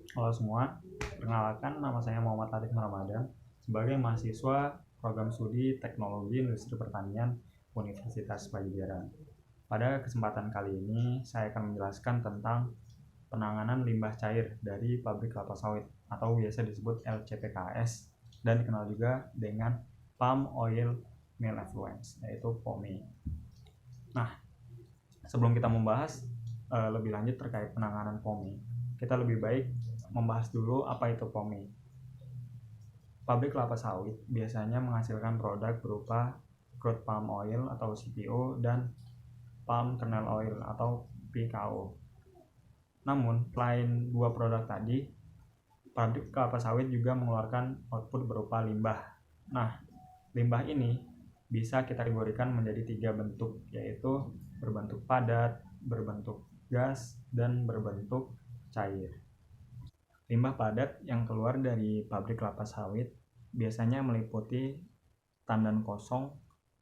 Halo semua, perkenalkan nama saya Muhammad Latif Ramadan sebagai mahasiswa program studi Teknologi Industri Pertanian Universitas Padjadjaran. Pada kesempatan kali ini, saya akan menjelaskan tentang penanganan limbah cair dari pabrik kelapa sawit atau biasa disebut LCPKS dan dikenal juga dengan Palm Oil Mill Effluents, yaitu POMI. Nah, sebelum kita membahas lebih lanjut terkait penanganan POMI, kita lebih baik membahas dulu apa itu POMI. Pabrik kelapa sawit biasanya menghasilkan produk berupa crude palm oil atau CPO dan palm kernel oil atau PKO. Namun, selain dua produk tadi, pabrik kelapa sawit juga mengeluarkan output berupa limbah. Nah, limbah ini bisa kita kategorikan menjadi 3 bentuk, yaitu berbentuk padat, berbentuk gas, dan berbentuk cair. Limbah padat yang keluar dari pabrik kelapa sawit biasanya meliputi tandan kosong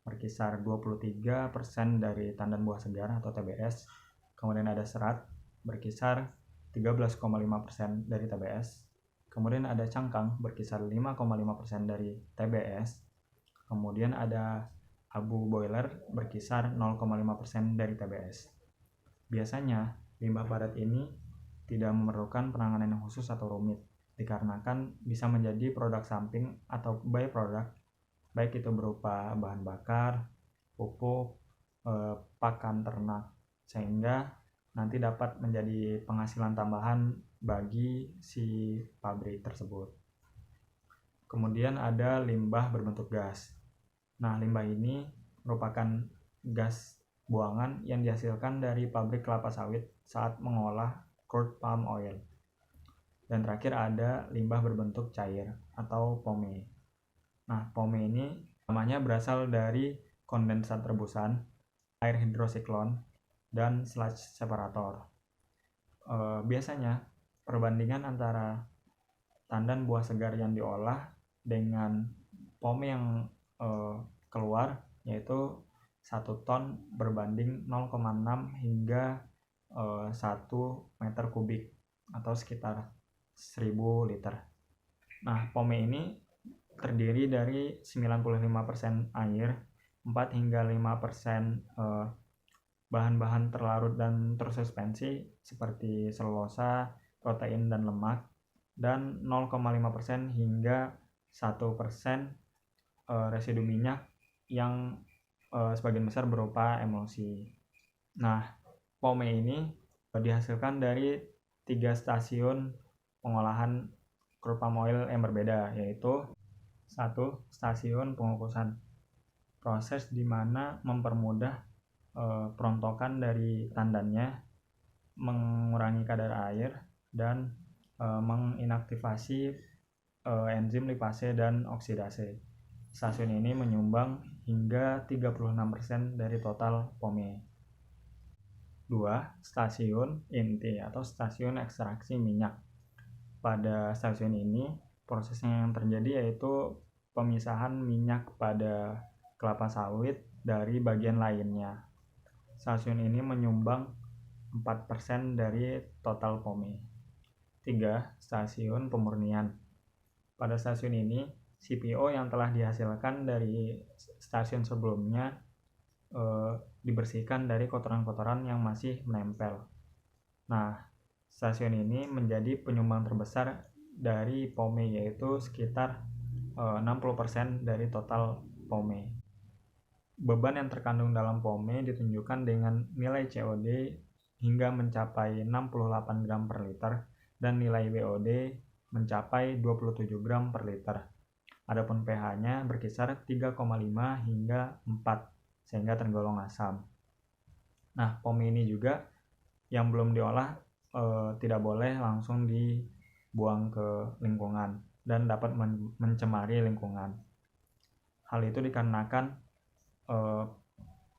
berkisar 23% dari tandan buah segar atau TBS, kemudian ada serat berkisar 13,5% dari TBS, kemudian ada cangkang berkisar 5,5% dari TBS, kemudian ada abu boiler berkisar 0,5% dari TBS. Biasanya, limbah padat ini tidak memerlukan penanganan yang khusus atau rumit, dikarenakan bisa menjadi produk samping atau byproduct, baik itu berupa bahan bakar, pupuk, pakan ternak, sehingga nanti dapat menjadi penghasilan tambahan bagi si pabrik tersebut. Kemudian ada limbah berbentuk gas. Nah, limbah ini merupakan gas buangan yang dihasilkan dari pabrik kelapa sawit saat mengolah crude palm oil. Dan terakhir ada limbah berbentuk cair atau POME. Nah, POME ini namanya berasal dari kondensat rebusan, air hidrosiklon, dan sludge separator. Biasanya perbandingan antara tandan buah segar yang diolah dengan POME yang keluar yaitu 1 ton berbanding 0,6 hingga 1 meter kubik atau sekitar 1000 liter. Nah, POME ini terdiri dari 95% air, 4 hingga 5% bahan-bahan terlarut dan tersuspensi seperti selulosa, protein dan lemak, dan 0,5% hingga 1% residu minyak yang sebagian besar berupa emulsi. Nah, POME ini dihasilkan dari 3 stasiun pengolahan crude palm oil yang berbeda, yaitu 1. Stasiun pengukusan, proses di mana mempermudah perontokan dari tandannya, mengurangi kadar air, dan menginaktivasi enzim lipase dan oksidase. Stasiun ini menyumbang hingga 36% dari total POME. 2. Stasiun inti atau stasiun ekstraksi minyak. Pada stasiun ini, prosesnya yang terjadi yaitu pemisahan minyak pada kelapa sawit dari bagian lainnya. Stasiun ini menyumbang 4% dari total POME. 3. Stasiun pemurnian. Pada stasiun ini, CPO yang telah dihasilkan dari stasiun sebelumnya dibersihkan dari kotoran-kotoran yang masih menempel. Nah, stasiun ini menjadi penyumbang terbesar dari POME, yaitu sekitar 60% dari total POME. Beban yang terkandung dalam POME ditunjukkan dengan nilai COD hingga mencapai 68 gram per liter dan nilai BOD mencapai 27 gram per liter. Adapun pH-nya berkisar 3,5 hingga 4 sehingga tergolong asam. Nah, POME ini juga yang belum diolah tidak boleh langsung dibuang ke lingkungan dan dapat mencemari lingkungan. Hal itu dikarenakan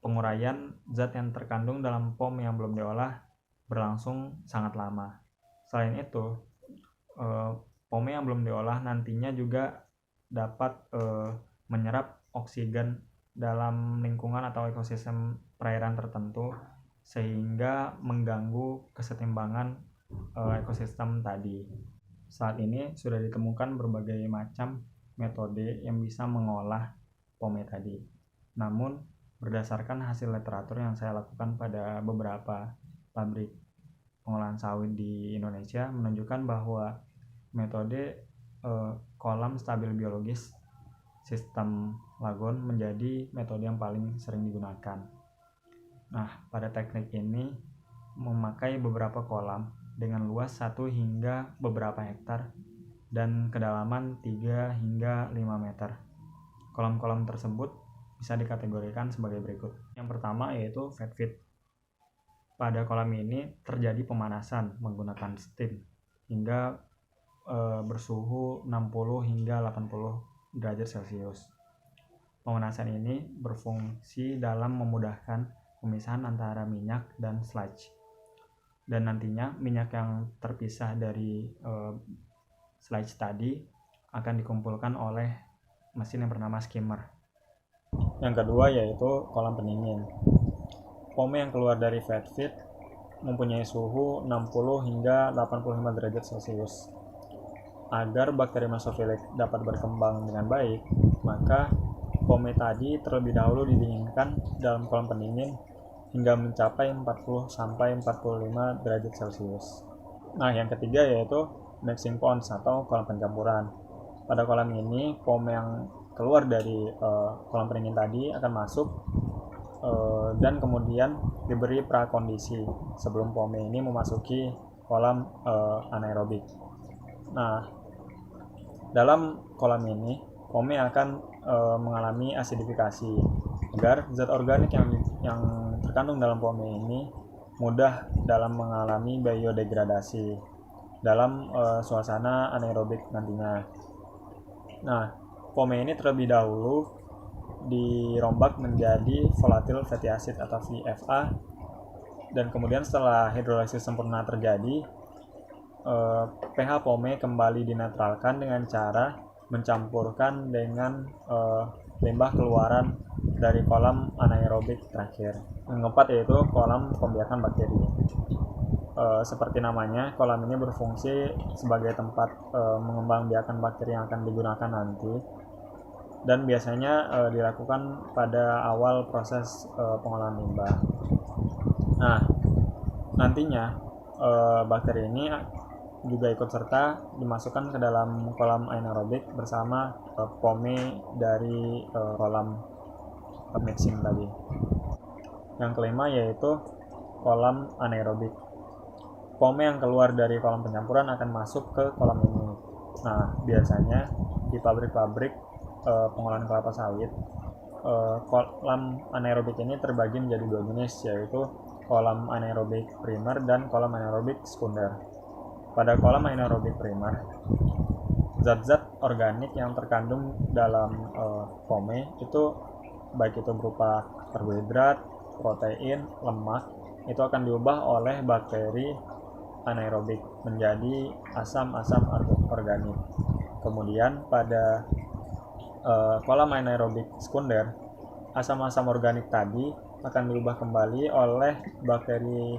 penguraian zat yang terkandung dalam POM yang belum diolah berlangsung sangat lama. Selain itu, POM yang belum diolah nantinya juga dapat menyerap oksigen dalam lingkungan atau ekosistem perairan tertentu sehingga mengganggu kesetimbangan ekosistem tadi. Saat ini sudah ditemukan berbagai macam metode yang bisa mengolah pome tadi. Namun, berdasarkan hasil literatur yang saya lakukan pada beberapa pabrik pengolahan sawit di Indonesia menunjukkan bahwa metode kolam stabil biologis sistem lagon menjadi metode yang paling sering digunakan. Nah, pada teknik ini memakai beberapa kolam dengan luas 1 hingga beberapa hektar dan kedalaman 3 hingga 5 meter. Kolam-kolam tersebut bisa dikategorikan sebagai berikut. Yang pertama yaitu fed feed. Pada kolam ini terjadi pemanasan menggunakan steam hingga bersuhu 60 hingga 80 derajat Celcius. Pemanasan ini berfungsi dalam memudahkan pemisahan antara minyak dan sludge. Dan nantinya minyak yang terpisah dari sludge tadi akan dikumpulkan oleh mesin yang bernama skimmer. Yang kedua yaitu kolam pendingin. Pome yang keluar dari fed feed mempunyai suhu 60 hingga 85 derajat Celcius. Agar bakteri mesofilik dapat berkembang dengan baik, maka pome tadi terlebih dahulu didinginkan dalam kolam pendingin hingga mencapai 40 sampai 45 derajat Celcius. Nah, yang ketiga yaitu mixing ponds atau kolam pencampuran. Pada kolam ini, pome yang keluar dari kolam pendingin tadi akan masuk dan kemudian diberi prakondisi sebelum pome ini memasuki kolam anaerobik. Nah, dalam kolam ini, pome akan mengalami asidifikasi agar zat organik yang terkandung dalam pome ini mudah dalam mengalami biodegradasi dalam suasana anaerobik nantinya. Nah, pome ini terlebih dahulu dirombak menjadi volatile fatty acid atau VFA, dan kemudian setelah hidrolisis sempurna terjadi, pH pome kembali dinetralkan dengan cara mencampurkan dengan limbah keluaran dari kolam anaerobik terakhir. Yang keempat yaitu kolam pembiakan bakteri. Seperti namanya, kolam ini berfungsi sebagai tempat mengembangbiakan bakteri yang akan digunakan nanti, dan biasanya dilakukan pada awal proses pengolahan limbah. Nah, nantinya bakteri ini juga ikut serta dimasukkan ke dalam kolam anaerobik bersama pome dari kolam mixing tadi. Yang kelima yaitu kolam anaerobik. Pome yang keluar dari kolam pencampuran akan masuk ke kolam ini. Nah, biasanya di pabrik-pabrik pengolahan kelapa sawit, kolam anaerobik ini terbagi menjadi dua jenis, yaitu kolam anaerobik primer dan kolam anaerobik sekunder. Pada kolam anaerobik primer, zat-zat organik yang terkandung dalam pome itu baik itu berupa karbohidrat, protein, lemak, itu akan diubah oleh bakteri anaerobik menjadi asam-asam organik. Kemudian pada kolam anaerobik sekunder, asam-asam organik tadi akan diubah kembali oleh bakteri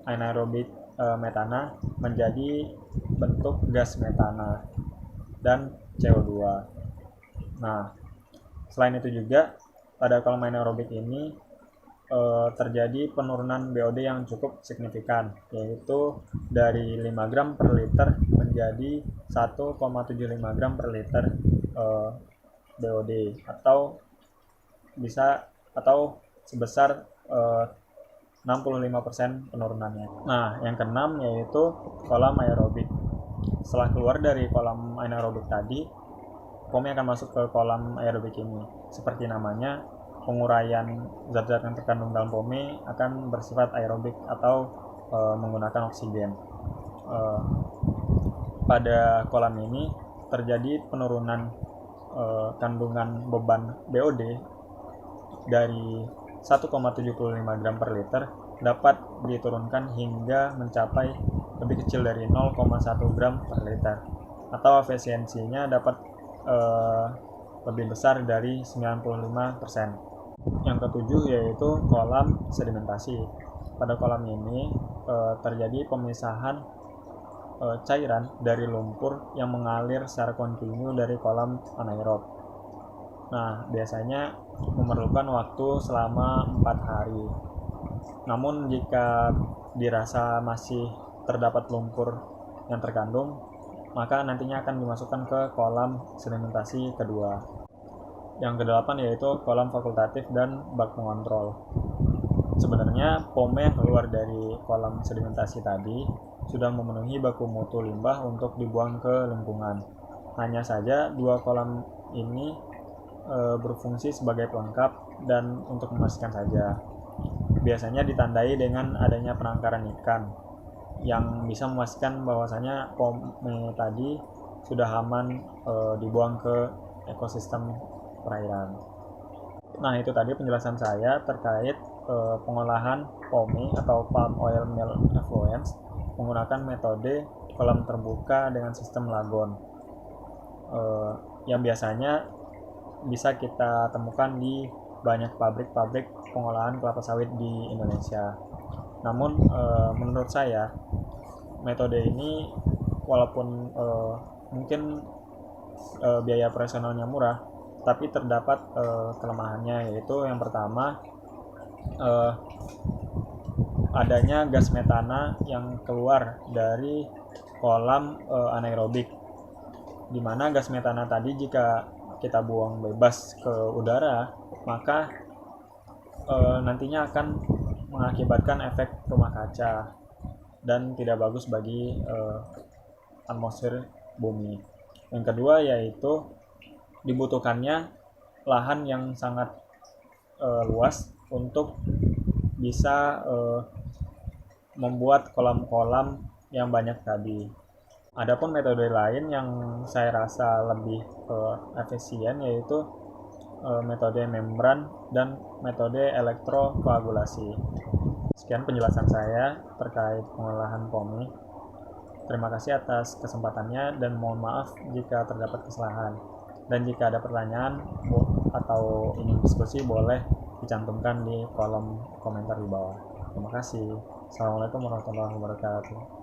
anaerobik metana menjadi bentuk gas metana dan CO2. Nah, selain itu juga pada kolam anaerobik ini terjadi penurunan BOD yang cukup signifikan, yaitu dari 5 gram per liter menjadi 1,75 gram per liter BOD, atau sebesar 65% penurunannya. Nah, yang keenam yaitu kolam aerobik. Setelah keluar dari kolam anaerobik tadi, pome akan masuk ke kolam aerobik ini. Seperti namanya, penguraian zat-zat yang terkandung dalam pome akan bersifat aerobik atau menggunakan oksigen. Pada kolam ini terjadi penurunan kandungan beban BOD dari 1,75 gram per liter dapat diturunkan hingga mencapai lebih kecil dari 0,1 gram per liter, atau efisiensinya dapat lebih besar dari 95%. Yang ketujuh yaitu kolam sedimentasi. Pada kolam ini terjadi pemisahan cairan dari lumpur yang mengalir secara kontinu dari kolam anaerob. Nah, biasanya memerlukan waktu selama 4 hari. Namun jika dirasa masih terdapat lumpur yang terkandung, maka nantinya akan dimasukkan ke kolam sedimentasi kedua. Yang kedelapan yaitu kolam fakultatif dan bak pengontrol. Sebenarnya POME yang keluar dari kolam sedimentasi tadi sudah memenuhi baku mutu limbah untuk dibuang ke lingkungan. Hanya saja dua kolam ini berfungsi sebagai pelengkap dan untuk memastikan saja. Biasanya ditandai dengan adanya penangkaran ikan yang bisa memastikan bahwasanya POME tadi sudah aman dibuang ke ekosistem perairan. Nah, itu tadi penjelasan saya terkait pengolahan POME atau Palm Oil Mill Effluents menggunakan metode kolam terbuka dengan sistem lagon yang biasanya bisa kita temukan di banyak pabrik-pabrik pengolahan kelapa sawit di Indonesia. Namun menurut saya metode ini walaupun mungkin biaya operasionalnya murah, tapi terdapat kelemahannya, yaitu yang pertama adanya gas metana yang keluar dari kolam anaerobik, di mana gas metana tadi jika kita buang bebas ke udara maka nantinya akan mengakibatkan efek rumah kaca dan tidak bagus bagi atmosfer bumi. Yang kedua yaitu dibutuhkannya lahan yang sangat luas untuk bisa membuat kolam-kolam yang banyak tadi. Adapun metode lain yang saya rasa lebih efisien yaitu metode membran dan metode elektrokoagulasi. Sekian penjelasan saya terkait pengolahan POME. Terima kasih atas kesempatannya dan mohon maaf jika terdapat kesalahan. Dan jika ada pertanyaan atau ingin diskusi boleh dicantumkan di kolom komentar di bawah. Terima kasih. Assalamualaikum warahmatullahi wabarakatuh.